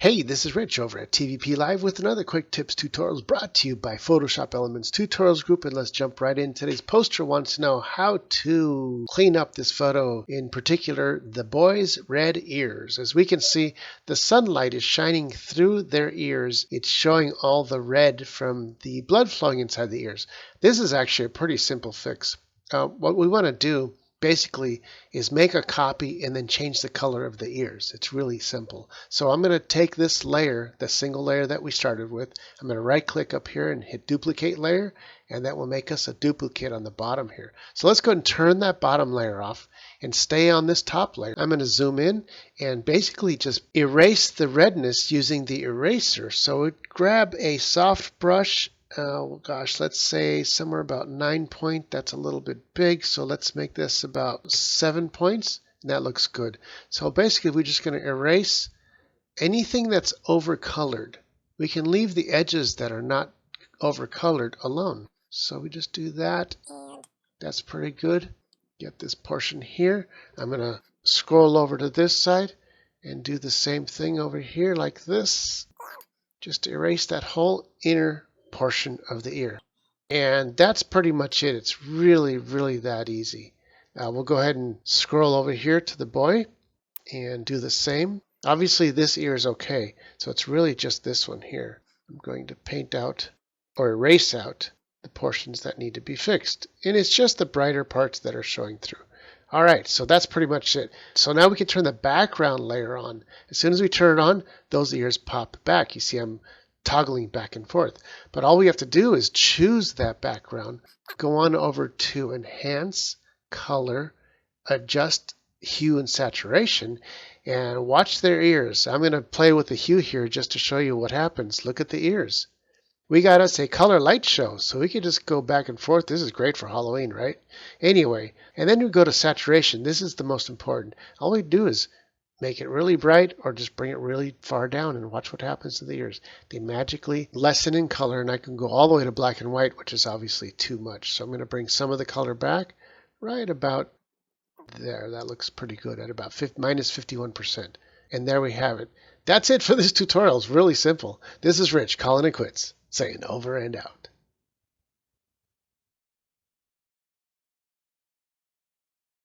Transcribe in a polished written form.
Hey, this is Rich over at TVP Live with another quick tips tutorials brought to you by Photoshop Elements Tutorials Group. And let's jump right in. Today's poster wants to know how to clean up this photo, in particular the boy's red ears. As we can see, the sunlight is shining through their ears. It's showing all the red from the blood flowing inside the ears. This is actually a pretty simple fix. What we want to do basically is make a copy and then change the color of the ears. It's really simple. So I'm going to take this layer, the single layer that we started with. I'm going to right click up here and hit duplicate layer, and that will make us a duplicate on the bottom here. So let's go ahead and turn that bottom layer off and stay on this top layer. I'm going to zoom in and basically just erase the redness using the eraser. So grab a soft brush. Oh gosh, let's say somewhere about 9 point. That's a little bit big, so let's make this about 7 points, and that looks good. So basically we're just going to erase anything that's overcolored. We can leave the edges that are not overcolored alone. So we just do that. That's pretty good. Get this portion here. I'm going to scroll over to this side and do the same thing over here like this. Just erase that whole inner portion of the ear. And that's pretty much it. It's really that easy. We'll go ahead and scroll over here to the boy and do the same. Obviously this ear is okay, so it's really just this one here. I'm going to paint out or erase out the portions that need to be fixed. And it's just the brighter parts that are showing through. Alright, so that's pretty much it. So now we can turn the background layer on. As soon as we turn it on, those ears pop back. You see I'm toggling back and forth. But all we have to do is choose that background, go on over to Enhance, Color, Adjust Hue and Saturation, and watch their ears. I'm going to play with the hue here just to show you what happens. Look at the ears. We got us a color light show, so we can just go back and forth. This is great for Halloween, right? Anyway, and then we go to saturation. This is the most important. All we do is make it really bright or just bring it really far down and watch what happens to the ears. They magically lessen in color, and I can go all the way to black and white, which is obviously too much. So I'm going to bring some of the color back right about there. That looks pretty good at about minus 51%. And there we have it. That's it for this tutorial. It's really simple. This is Rich calling it quits, saying over and out.